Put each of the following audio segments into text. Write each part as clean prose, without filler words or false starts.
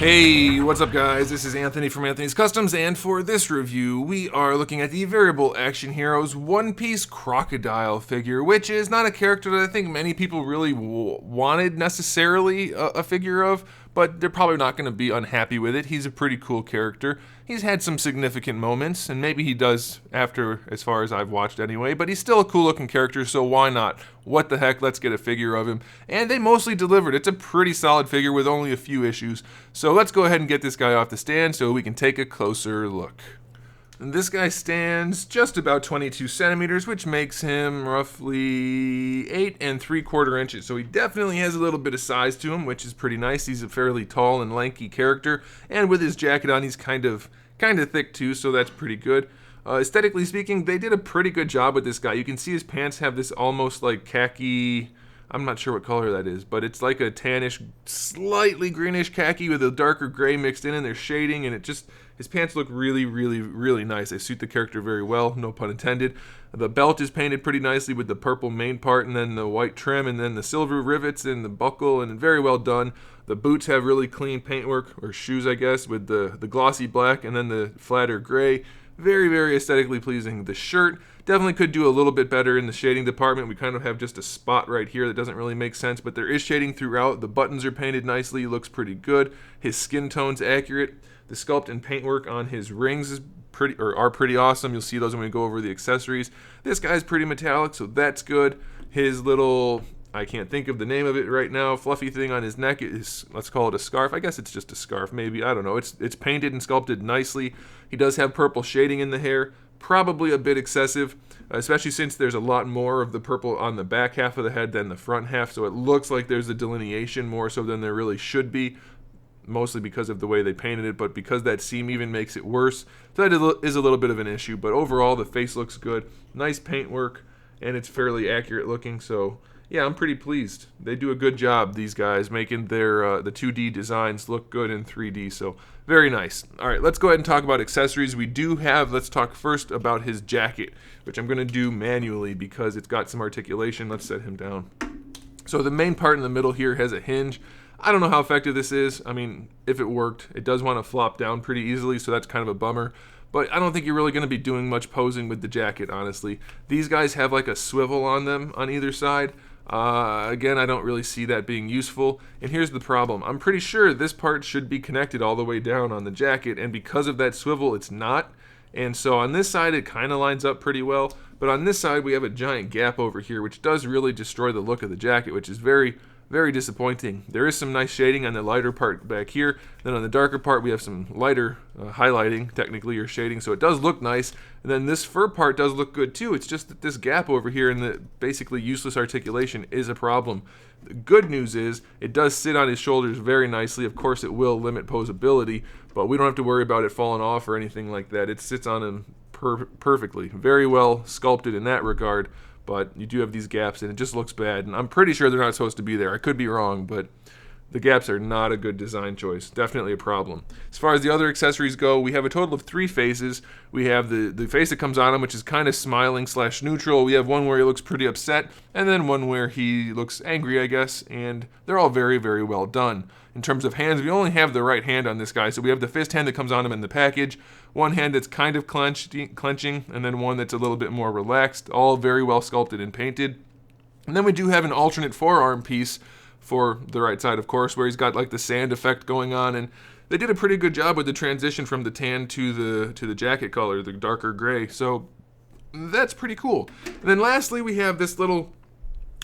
Hey, what's up guys? This is Anthony from Anthony's Customs, and for this review, we are looking at the Variable Action Heroes one-piece Crocodile figure, which is not a character that I think many people really wanted necessarily a figure of, but they're probably not going to be unhappy with it. He's a pretty cool character. He's had some significant moments, and maybe he does after, as far as I've watched anyway, but he's still a cool looking character, so why not? What the heck, let's get a figure of him. And they mostly delivered. It's a pretty solid figure with only a few issues. So let's go ahead and get this guy off the stand so we can take a closer look. And this guy stands just about 22 centimeters, which makes him roughly 8 3/4 inches. So he definitely has a little bit of size to him, which is pretty nice. He's a fairly tall and lanky character, and with his jacket on, he's kind of thick too, so that's pretty good. Aesthetically speaking, they did a pretty good job with this guy. You can see his pants have this almost like khaki, I'm not sure what color that is, but it's like a tannish, slightly greenish khaki with a darker gray mixed in, and there's shading, and his pants look really, really, really nice. They suit the character very well, no pun intended. The belt is painted pretty nicely with the purple main part and then the white trim and then the silver rivets and the buckle, and very well done. The boots have really clean paintwork, or shoes I guess, with the glossy black and then the flatter gray. Very, very aesthetically pleasing. The shirt definitely could do a little bit better in the shading department. We kind of have just a spot right here that doesn't really make sense, but there is shading throughout. The buttons are painted nicely, looks pretty good. His skin tone's accurate. The sculpt and paintwork on his rings is are pretty awesome. You'll see those when we go over the accessories. This guy's pretty metallic, so that's good. His little, I can't think of the name of it right now, fluffy thing on his neck is, let's call it a scarf. I guess it's just a scarf, maybe. I don't know. It's painted and sculpted nicely. He does have purple shading in the hair, probably a bit excessive, especially since there's a lot more of the purple on the back half of the head than the front half, so it looks like there's a delineation more so than there really should be, mostly because of the way they painted it, but because that seam even makes it worse, so that is a little bit of an issue. But overall, the face looks good, nice paintwork, and it's fairly accurate looking, so yeah, I'm pretty pleased. They do a good job, these guys, making their the 2D designs look good in 3D, so very nice. All right, let's go ahead and talk about accessories. Let's talk first about his jacket, which I'm going to do manually because it's got some articulation. Let's set him down. So the main part in the middle here has a hinge. I don't know how effective this is. I mean, if it worked, it does want to flop down pretty easily, so that's kind of a bummer. But I don't think you're really going to be doing much posing with the jacket, honestly. These guys have like a swivel on them on either side. Again, I don't really see that being useful. And here's the problem. I'm pretty sure this part should be connected all the way down on the jacket, and because of that swivel, it's not. And so on this side, it kind of lines up pretty well. But on this side, we have a giant gap over here, which does really destroy the look of the jacket, which is very, very disappointing. There is some nice shading on the lighter part back here. Then on the darker part, we have some lighter highlighting, technically, or shading, so it does look nice. And then this fur part does look good too. It's just that this gap over here and the basically useless articulation is a problem. The good news is it does sit on his shoulders very nicely. Of course, it will limit posability, but we don't have to worry about it falling off or anything like that. It sits on him perfectly. Very well sculpted in that regard. But you do have these gaps, and it just looks bad. And I'm pretty sure they're not supposed to be there. I could be wrong, but the gaps are not a good design choice. Definitely a problem. As far as the other accessories go, we have a total of 3 faces. We have the face that comes on him, which is kind of smiling / neutral. We have one where he looks pretty upset, and then one where he looks angry, I guess. And they're all very, very well done. In terms of hands, we only have the right hand on this guy. So we have the fist hand that comes on him in the package, one hand that's kind of clenching, and then one that's a little bit more relaxed, all very well sculpted and painted. And then we do have an alternate forearm piece for the right side, of course, where he's got like the sand effect going on, and they did a pretty good job with the transition from the tan to the jacket color, the darker gray. So that's pretty cool. And then lastly, we have this little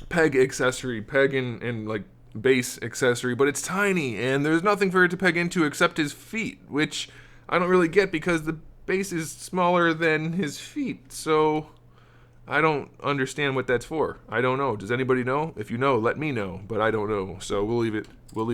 peg accessory, peg and like base accessory, but it's tiny and there's nothing for it to peg into except his feet, which I don't really get because the base is smaller than his feet, so I don't understand what that's for. I don't know. Does anybody know? If you know, let me know, but I don't know, so we'll leave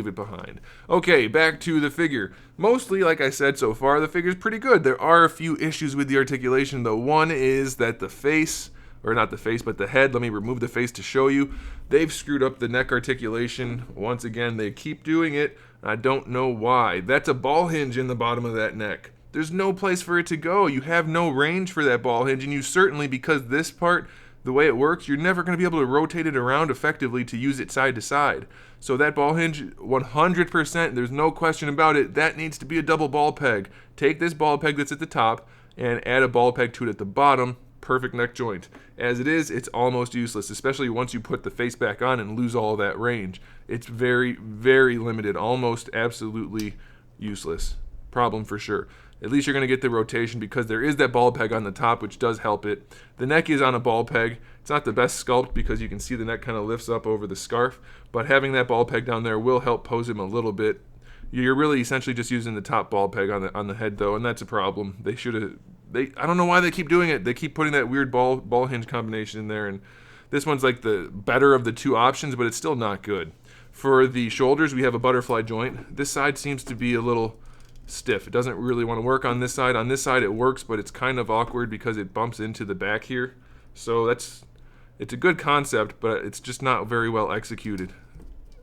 it behind. Okay, back to the figure. Mostly, like I said so far, the figure's pretty good. There are a few issues with the articulation, though. One is that the face, or not the face, but the head, let me remove the face to show you. They've screwed up the neck articulation. Once again, they keep doing it. I don't know why. That's a ball hinge in the bottom of that neck. There's no place for it to go. You have no range for that ball hinge, and you certainly, because this part the way it works, you're never going to be able to rotate it around effectively to use it side to side. So that ball hinge, 100%, there's no question about it, that needs to be a double ball peg. Take this ball peg that's at the top and add a ball peg to it at the bottom. Perfect neck joint. As it is, it's almost useless, especially once you put the face back on and lose all of that range. It's very, very limited, almost absolutely useless. Problem for sure. At least you're going to get the rotation because there is that ball peg on the top, which does help it. The neck is on a ball peg. It's not the best sculpt because you can see the neck kind of lifts up over the scarf, but having that ball peg down there will help pose him a little bit. You're really essentially just using the top ball peg on the head though, and that's a problem. I don't know why they keep doing it. They keep putting that weird ball hinge combination in there, and this one's like the better of the two options, but it's still not good. For the shoulders, we have a butterfly joint. This side seems to be a little stiff. It doesn't really want to work on this side. On this side it works, but it's kind of awkward because it bumps into the back here. So it's a good concept, but it's just not very well executed.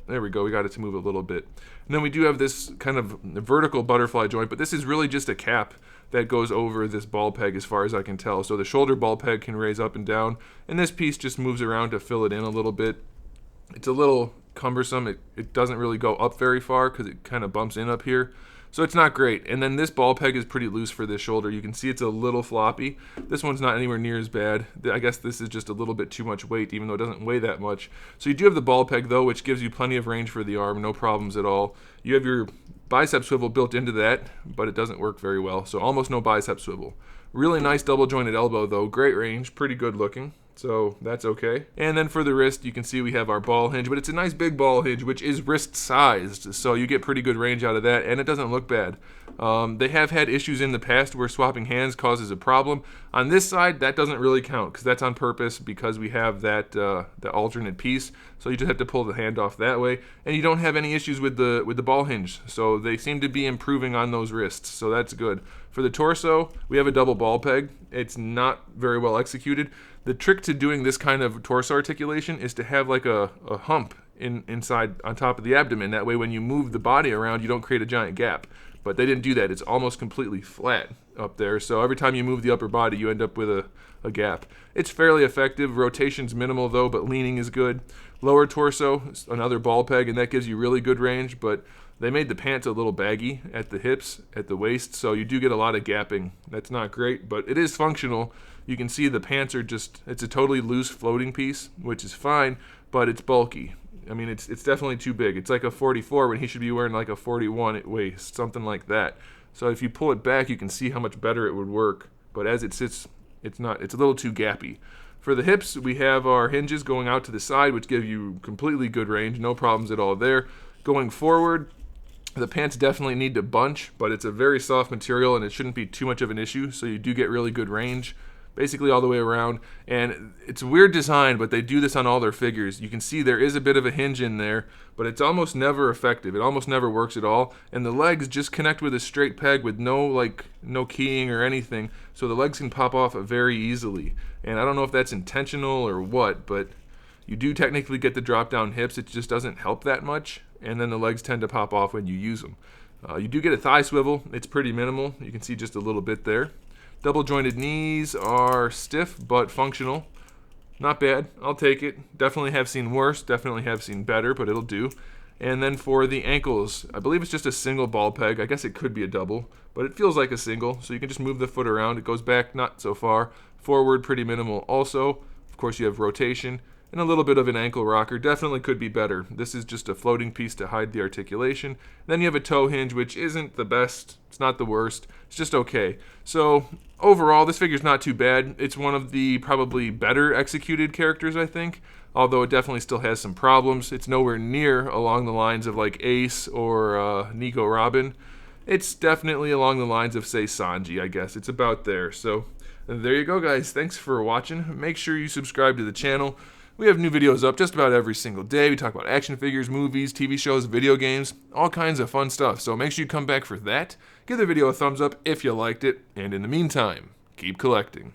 There we go, we got it to move a little bit. And then we do have this kind of vertical butterfly joint, but this is really just a cap that goes over this ball peg as far as I can tell. So the shoulder ball peg can raise up and down, and this piece just moves around to fill it in a little bit. It's a little cumbersome. It doesn't really go up very far because it kind of bumps in up here. So it's not great. And then this ball peg is pretty loose for this shoulder. You can see it's a little floppy. This one's not anywhere near as bad. I guess this is just a little bit too much weight, even though it doesn't weigh that much. So you do have the ball peg though, which gives you plenty of range for the arm, no problems at all. You have your bicep swivel built into that, but it doesn't work very well. So almost no bicep swivel. Really nice double jointed elbow though, great range, pretty good looking. So that's okay. And then for the wrist, you can see we have our ball hinge, but it's a nice big ball hinge, which is wrist sized. So you get pretty good range out of that, and it doesn't look bad. They have had issues in the past where swapping hands causes a problem. On this side, that doesn't really count because that's on purpose because we have that the alternate piece. So you just have to pull the hand off that way, and you don't have any issues with the ball hinge. So they seem to be improving on those wrists, so that's good. For the torso, we have a double ball peg. It's not very well executed. The trick to doing this kind of torso articulation is to have like a hump inside on top of the abdomen. That way when you move the body around, you don't create a giant gap. But they didn't do that. It's almost completely flat up there. So every time you move the upper body, you end up with a gap. It's fairly effective. Rotation's minimal though, but leaning is good. Lower torso, another ball peg, and that gives you really good range, but they made the pants a little baggy at the hips, at the waist, so you do get a lot of gapping. That's not great, but it is functional. You can see the pants are it's a totally loose floating piece, which is fine, but it's bulky. I mean, it's definitely too big. It's like a 44 when he should be wearing like a 41 at waist, something like that. So if you pull it back, you can see how much better it would work. But as it sits, it's a little too gappy. For the hips, we have our hinges going out to the side, which give you completely good range, no problems at all there. Going forward, the pants definitely need to bunch, but it's a very soft material and it shouldn't be too much of an issue, so you do get really good range basically all the way around. And it's a weird design, but they do this on all their figures. You can see there is a bit of a hinge in there, but it's almost never effective. It almost never works at all. And the legs just connect with a straight peg with no keying or anything, so the legs can pop off very easily. And I don't know if that's intentional or what, but you do technically get the drop down hips. It just doesn't help that much, and then the legs tend to pop off when you use them. You do get a thigh swivel. It's pretty minimal. You can see just a little bit there. Double jointed knees are stiff but functional. Not bad. I'll take it. Definitely have seen worse. Definitely have seen better, but it'll do. And then for the ankles, I believe it's just a single ball peg. I guess it could be a double, but it feels like a single, so you can just move the foot around. It goes back not so far. Forward, pretty minimal also. Of course, you have rotation and a little bit of an ankle rocker. Definitely could be better. This is just a floating piece to hide the articulation. Then you have a toe hinge, which isn't the best. It's not the worst. It's just okay. So overall, this figure's not too bad. It's one of the probably better executed characters, I think, although it definitely still has some problems. It's nowhere near along the lines of like Ace or Nico Robin. It's definitely along the lines of, say, Sanji, I guess. It's about there. So there you go, guys. Thanks for watching. Make sure you subscribe to the channel. We have new videos up just about every single day. We talk about action figures, movies, TV shows, video games, all kinds of fun stuff. So make sure you come back for that. Give the video a thumbs up if you liked it. And in the meantime, keep collecting.